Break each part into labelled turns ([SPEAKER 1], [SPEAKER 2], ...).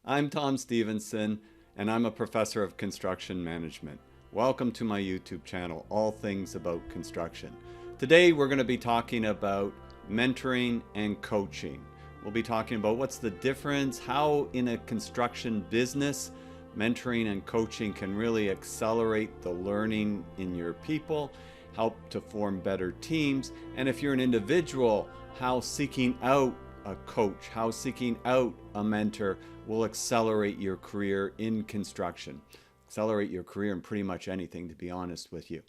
[SPEAKER 1] I'm Tom Stevenson, and I'm a professor of construction management. Welcome to my YouTube channel, All Things About Construction. Today, we're going to be talking about mentoring and coaching. We'll be talking about what's the difference, how in a construction business, mentoring and coaching can really accelerate the learning in your people, help to form better teams, and if you're an individual, how seeking out a coach, how seeking out a mentor will accelerate your career in construction, accelerate your career in pretty much anything, to be honest with you.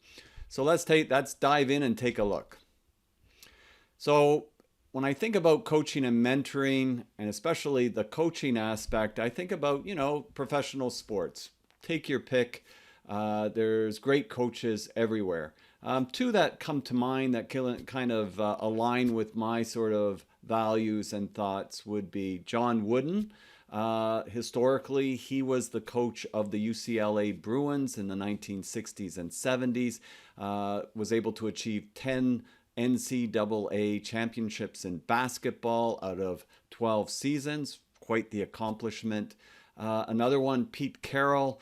[SPEAKER 1] So let's dive in and take a look. So when I think about coaching and mentoring, and especially the coaching aspect, I think about, professional sports. Take your pick. There's great coaches everywhere. Two that come to mind that kind of align with my sort of values and thoughts would be John Wooden. Historically, he was the coach of the UCLA Bruins in the 1960s and 70s, was able to achieve 10 NCAA championships in basketball out of 12 seasons. Quite the accomplishment. Another one, Pete Carroll,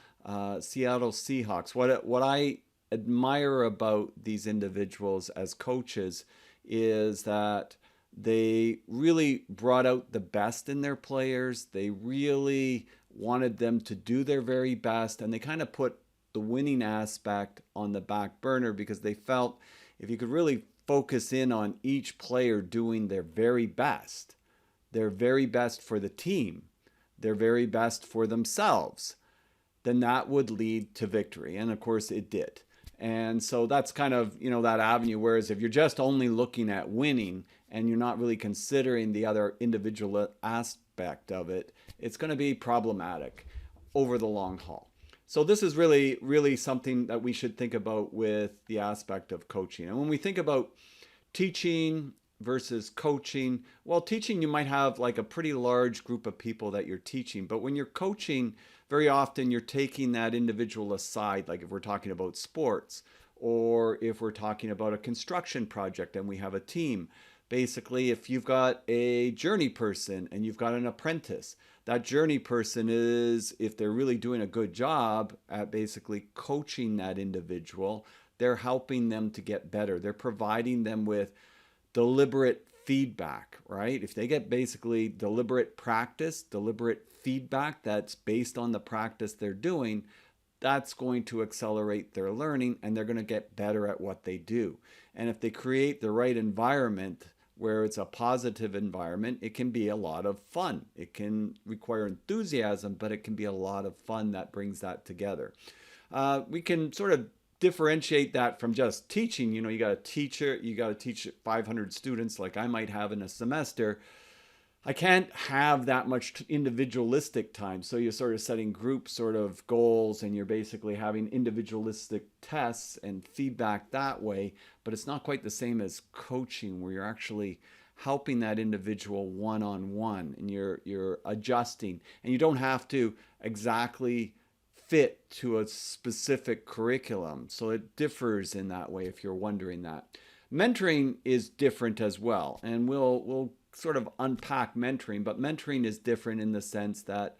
[SPEAKER 1] Seattle Seahawks. What I admire about these individuals as coaches is that they really brought out the best in their players. They really wanted them to do their very best, and they kind of put the winning aspect on the back burner because they felt if you could really focus in on each player doing their very best for the team, their very best for themselves, then that would lead to victory. And of course, it did. And so that's kind of, that avenue. Whereas if you're just only looking at winning and you're not really considering the other individual aspect of it, it's going to be problematic over the long haul. So this is really, really something that we should think about with the aspect of coaching. And when we think about teaching versus coaching, well, teaching, you might have like a pretty large group of people that you're teaching. But when you're coaching, very often you're taking that individual aside, like if we're talking about sports or if we're talking about a construction project and we have a team. Basically, if you've got a journey person and you've got an apprentice, that journey person is, if they're really doing a good job at basically coaching that individual, they're helping them to get better. They're providing them with deliberate feedback, right? If they get basically deliberate practice, deliberate feedback that's based on the practice they're doing, that's going to accelerate their learning and they're going to get better at what they do. And if they create the right environment where it's a positive environment, it can be a lot of fun. It can require enthusiasm, but it can be a lot of fun that brings that together. We can sort of differentiate that from just teaching. You got a teacher, you got to teach 500 students like I might have in a semester. I can't have that much individualistic time. So you're sort of setting group sort of goals and you're basically having individualistic tests and feedback that way. But it's not quite the same as coaching where you're actually helping that individual one-on-one and you're adjusting. And you don't have to exactly fit to a specific curriculum. So it differs in that way if you're wondering that. Mentoring is different as well. And we'll sort of unpack mentoring, but mentoring is different in the sense that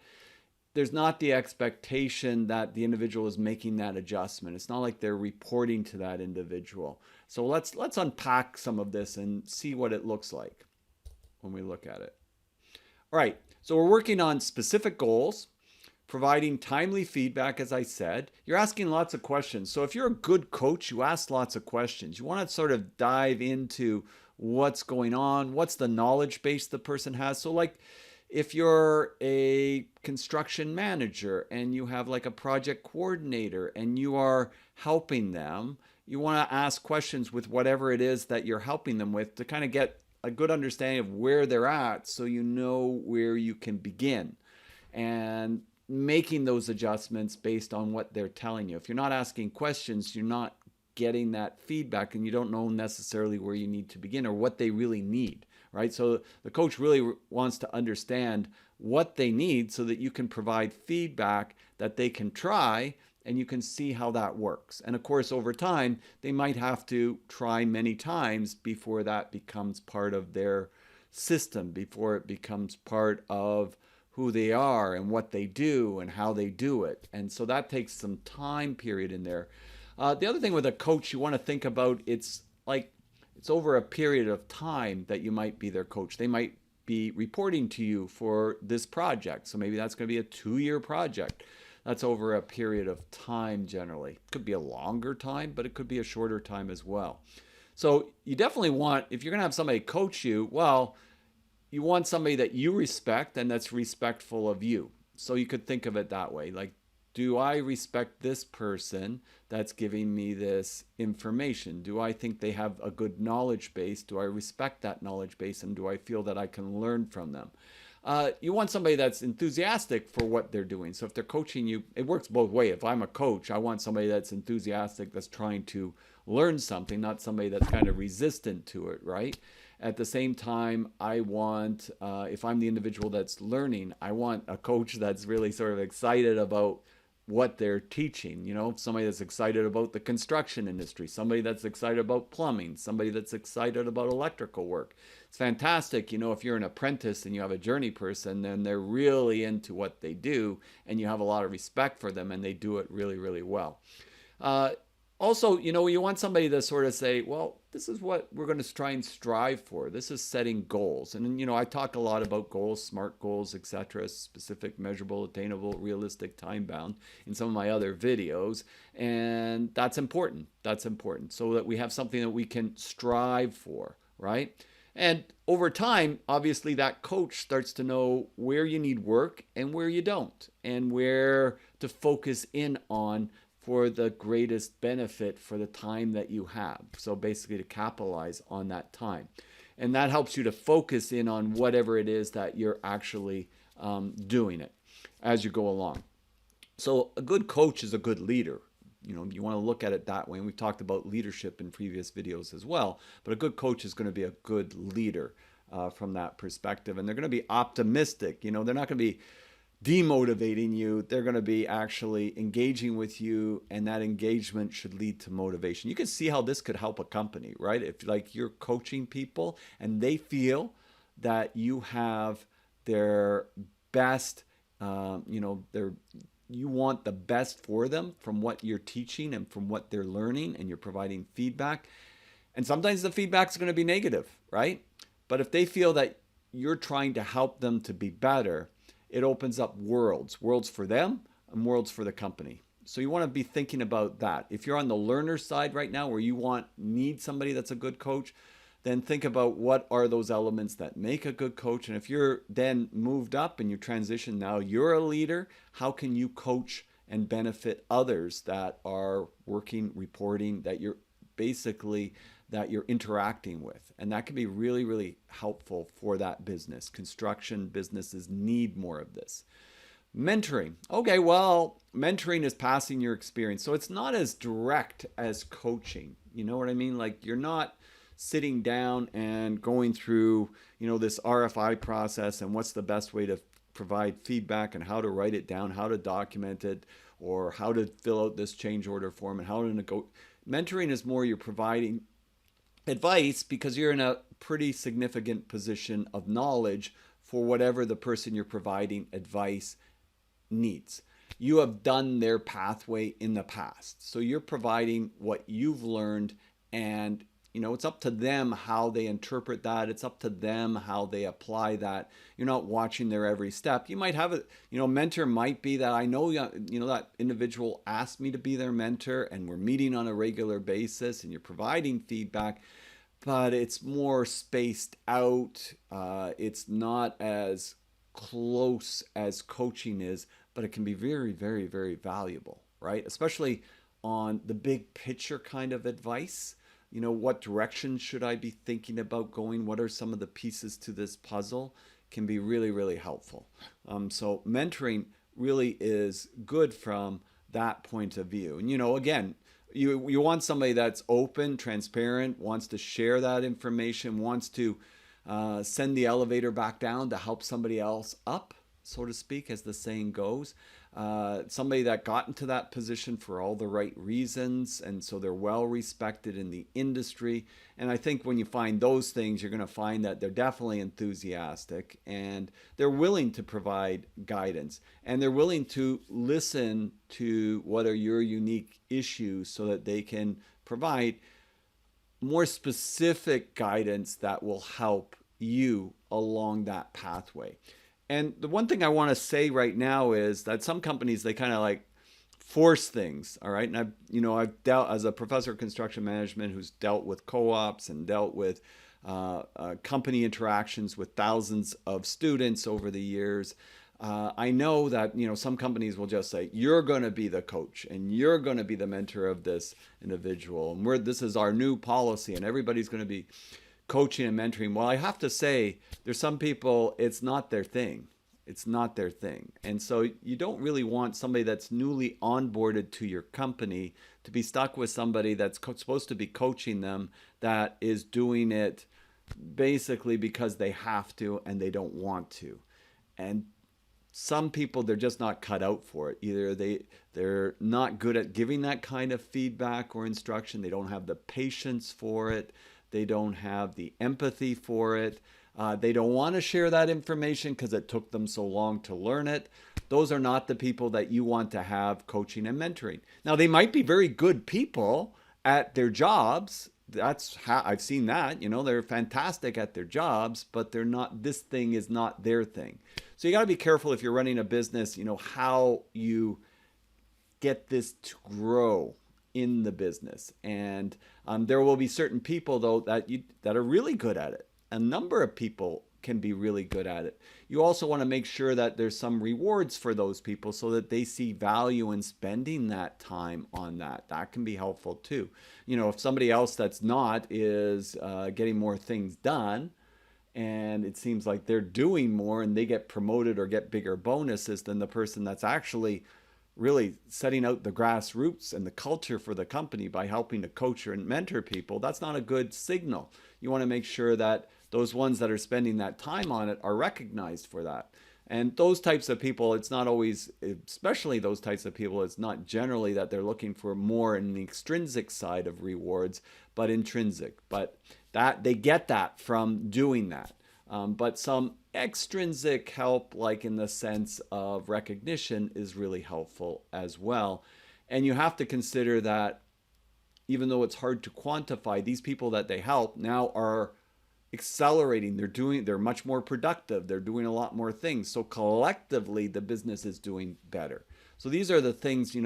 [SPEAKER 1] there's not the expectation that the individual is making that adjustment. It's not like they're reporting to that individual. So let's unpack some of this and see what it looks like when we look at it. All right, so we're working on specific goals, providing timely feedback, as I said. You're asking lots of questions. So if you're a good coach, you ask lots of questions. You want to sort of dive into what's going on, what's the knowledge base the person has. So like if you're a construction manager and you have like a project coordinator and you are helping them, you want to ask questions with whatever it is that you're helping them with to kind of get a good understanding of where they're at so you know where you can begin. And making those adjustments based on what they're telling you. If you're not asking questions, you're not getting that feedback and you don't know necessarily where you need to begin or what they really need, right? So the coach really wants to understand what they need so that you can provide feedback that they can try and you can see how that works. And of course, over time, they might have to try many times before that becomes part of their system, before it becomes part of who they are and what they do and how they do it. And so that takes some time period in there. The other thing with a coach, you want to think about, it's over a period of time that you might be their coach. They might be reporting to you for this project. So maybe that's going to be a 2-year project. That's over a period of time generally. It could be a longer time, but it could be a shorter time as well. So you definitely want, if you're going to have somebody coach you, well, you want somebody that you respect and that's respectful of you. So you could think of it that way. Like, do I respect this person that's giving me this information? Do I think they have a good knowledge base? Do I respect that knowledge base? And do I feel that I can learn from them? You want somebody that's enthusiastic for what they're doing. So if they're coaching you, it works both ways. If I'm a coach, I want somebody that's enthusiastic, that's trying to learn something, not somebody that's kind of resistant to it, right? At the same time, I want, if I'm the individual that's learning, I want a coach that's really sort of excited about what they're teaching. You know, somebody that's excited about the construction industry, somebody that's excited about plumbing, somebody that's excited about electrical work. It's fantastic. You know, if you're an apprentice and you have a journey person, then they're really into what they do and you have a lot of respect for them and they do it really, really well. Also, you know, you want somebody to sort of say, well, this is what we're going to try and strive for. This is setting goals. And, you know, I talk a lot about goals, SMART goals, etc., specific, measurable, attainable, realistic, time-bound in some of my other videos. And that's important. That's important so that we have something that we can strive for, right? And over time, obviously, that coach starts to know where you need work and where you don't, and where to focus in on for the greatest benefit for the time that you have. So basically to capitalize on that time. And that helps you to focus in on whatever it is that you're actually doing it as you go along. So a good coach is a good leader. You know, you want to look at it that way. And we've talked about leadership in previous videos as well. But a good coach is going to be a good leader from that perspective. And they're going to be optimistic. You know, they're not going to be demotivating you. They're going to be actually engaging with you, and that engagement should lead to motivation. You can see how this could help a company, right? If like you're coaching people and they feel that you have their best, you want the best for them from what you're teaching and from what they're learning, and you're providing feedback. And sometimes the feedback is going to be negative, right? But if they feel that you're trying to help them to be better, it opens up worlds for them and worlds for the company. So you want to be thinking about that. If you're on the learner side right now where you need somebody that's a good coach, then think about what are those elements that make a good coach. And if you're then moved up and you transition, now you're a leader, how can you coach and benefit others that are working, reporting, that you're interacting with? And that can be really, really helpful for that business. Construction businesses need more of this. Mentoring. Okay, well, mentoring is passing your experience. So it's not as direct as coaching. You know what I mean? Like, you're not sitting down and going through, you know, this RFI process and what's the best way to provide feedback and how to write it down, how to document it, or how to fill out this change order form and how to go. Mentoring is more you're providing advice because you're in a pretty significant position of knowledge for whatever the person you're providing advice needs. You have done their pathway in the past. So you're providing what you've learned, and you know, it's up to them how they interpret that. It's up to them how they apply that. You're not watching their every step. You might have a, mentor might be that I know, that individual asked me to be their mentor and we're meeting on a regular basis and you're providing feedback, but it's more spaced out. It's not as close as coaching is, but it can be very, very, very valuable, right? Especially on the big picture kind of advice. You know, what direction should I be thinking about going? What are some of the pieces to this puzzle? Can be really, really helpful. So mentoring really is good from that point of view. And, again, you want somebody that's open, transparent, wants to share that information, wants to send the elevator back down to help somebody else up. so to speak, as the saying goes. Somebody that got into that position for all the right reasons, and so they're well respected in the industry. And I think when you find those things, you're going to find that they're definitely enthusiastic and they're willing to provide guidance and they're willing to listen to what are your unique issues so that they can provide more specific guidance that will help you along that pathway. And the one thing I want to say right now is that some companies, they kind of like force things. All right. And I've dealt as a professor of construction management who's dealt with co-ops and dealt with company interactions with thousands of students over the years. I know that some companies will just say you're going to be the coach and you're going to be the mentor of this individual, and this is our new policy, and everybody's going to be coaching and mentoring. Well, I have to say, there's some people, it's not their thing. It's not their thing. And so you don't really want somebody that's newly onboarded to your company to be stuck with somebody that's supposed to be coaching them that is doing it basically because they have to and they don't want to. And some people, they're just not cut out for it. Either they're not good at giving that kind of feedback or instruction. They don't have the patience for it. They don't have the empathy for it. They don't want to share that information because it took them so long to learn it. Those are not the people that you want to have coaching and mentoring. Now, they might be very good people at their jobs. That's how I've seen that. They're fantastic at their jobs, but they're not. This thing is not their thing. So you got to be careful if you're running a business, how you get this to grow in the business. And there will be certain people, though, that are really good at it. A number of people can be really good at it. You also want to make sure that there's some rewards for those people so that they see value in spending that time on that. That can be helpful too. If somebody else that's not is getting more things done, and it seems like they're doing more and they get promoted or get bigger bonuses than the person that's actually really setting out the grassroots and the culture for the company by helping to coach and mentor people, that's not a good signal. You want to make sure that those ones that are spending that time on it are recognized for that. And those types of people, it's not always, especially those types of people, it's not generally that they're looking for more in the extrinsic side of rewards, but intrinsic. But that they get that from doing that. But some extrinsic help, like in the sense of recognition, is really helpful as well. And you have to consider that even though it's hard to quantify, these people that they help now are accelerating. They're much more productive. They're doing a lot more things. So collectively, the business is doing better. So these are the things,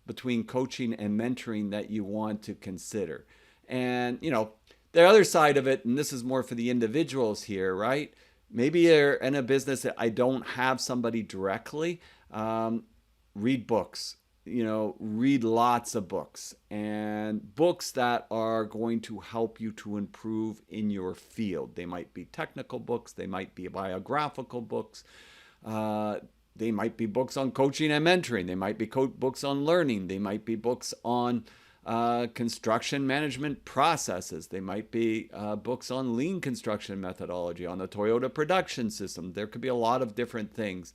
[SPEAKER 1] between coaching and mentoring that you want to consider. And, the other side of it, and this is more for the individuals here, right? Maybe you're in a business that I don't have somebody directly. Read books. Read lots of books, and books that are going to help you to improve in your field. They might be technical books. They might be biographical books. They might be books on coaching and mentoring. They might be books on learning. They might be books on construction management processes. They might be books on lean construction methodology, on the Toyota production system. There could be a lot of different things.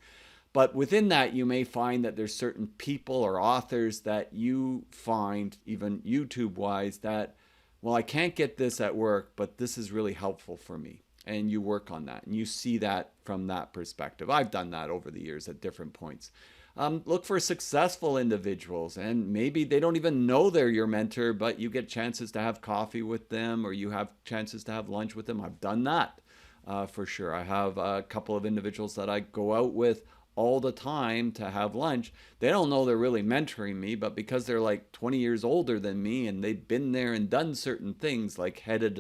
[SPEAKER 1] But within that, you may find that there's certain people or authors that you find, even YouTube-wise, that, well, I can't get this at work, but this is really helpful for me. And you work on that, and you see that from that perspective. I've done that over the years at different points. Look for successful individuals, and maybe they don't even know they're your mentor, but you get chances to have coffee with them, or you have chances to have lunch with them. I've done that for sure. I have a couple of individuals that I go out with all the time to have lunch. They don't know they're really mentoring me, but because they're like 20 years older than me and they've been there and done certain things, like headed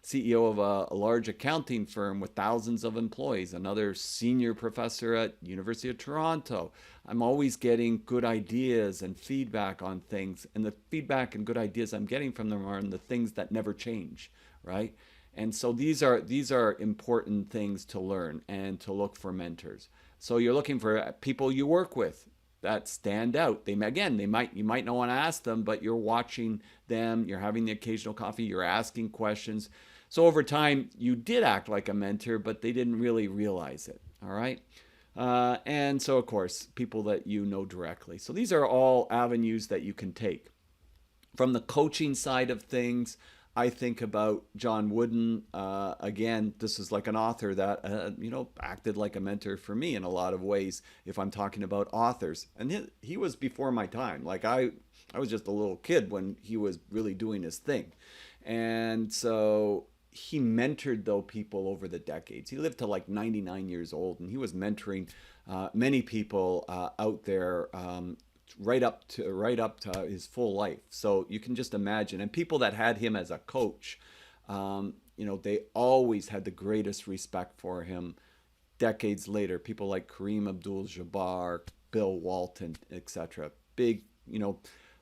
[SPEAKER 1] CEO of a large accounting firm with thousands of employees, another senior professor at University of Toronto. I'm always getting good ideas and feedback on things, and the feedback and good ideas I'm getting from them are on the things that never change, right? And so these are important things to learn and to look for mentors. So you're looking for people you work with that stand out. You might not want to ask them, but you're watching them, you're having the occasional coffee, you're asking questions. So over time, you did act like a mentor, but they didn't really realize it. All right. And so, of course, people that you know directly. So these are all avenues that you can take. From the coaching side of things, I think about John Wooden. Again, this is like an author that, acted like a mentor for me in a lot of ways if I'm talking about authors. And he was before my time. Like I was just a little kid when he was really doing his thing. And so he mentored, though, people over the decades. He lived to like 99 years old, and he was mentoring many people out there, right up to his full life. So you can just imagine. And people that had him as a coach, they always had the greatest respect for him. Decades later, people like Kareem Abdul-Jabbar, Bill Walton, etc. Big,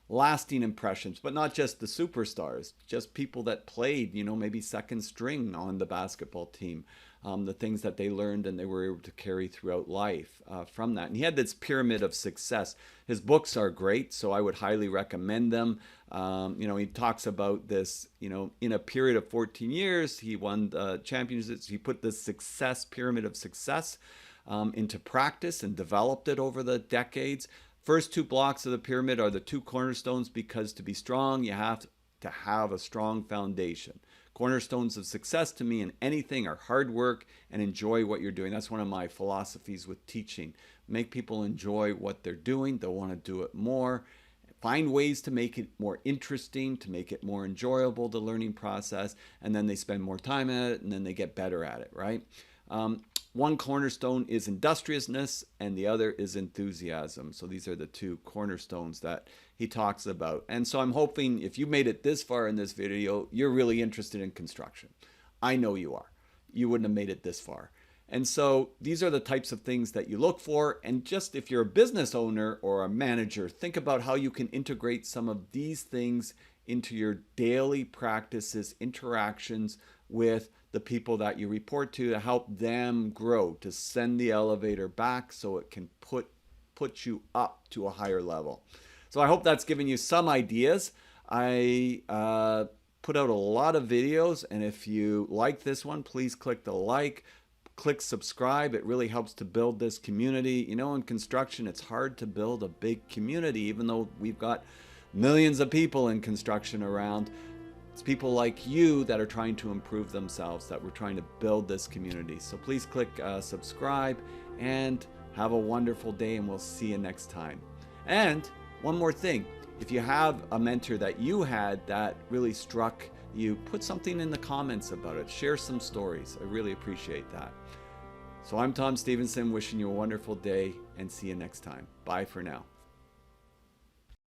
[SPEAKER 1] lasting impressions, but not just the superstars, just people that played, maybe second string on the basketball team. The things that they learned and they were able to carry throughout life from that. And he had this pyramid of success. His books are great, so I would highly recommend them. He talks about this, in a period of 14 years, he won championships. He put this success pyramid of success into practice and developed it over the decades. First two blocks of the pyramid are the two cornerstones, because to be strong, you have to have a strong foundation. Cornerstones of success to me in anything are hard work and enjoy what you're doing. That's one of my philosophies with teaching. Make people enjoy what they're doing. They'll want to do it more. Find ways to make it more interesting, to make it more enjoyable, the learning process, and then they spend more time at it, and then they get better at it, right? One cornerstone is industriousness, and the other is enthusiasm. So these are the two cornerstones that he talks about. And so I'm hoping if you made it this far in this video, you're really interested in construction. I know you are. You wouldn't have made it this far. And so these are the types of things that you look for. And just if you're a business owner or a manager, think about how you can integrate some of these things into your daily practices, interactions with the people that you report to help them grow, to send the elevator back so it can put you up to a higher level. So I hope that's given you some ideas. I put out a lot of videos, and if you like this one, please click the like, click subscribe. It really helps to build this community. In construction, it's hard to build a big community, even though we've got millions of people in construction around. It's people like you that are trying to improve themselves, that we're trying to build this community. So please click subscribe and have a wonderful day, and we'll see you next time. And one more thing, if you have a mentor that you had that really struck you, put something in the comments about it. Share some stories. I really appreciate that. So I'm Tom Stevenson, wishing you a wonderful day, and see you next time. Bye for now.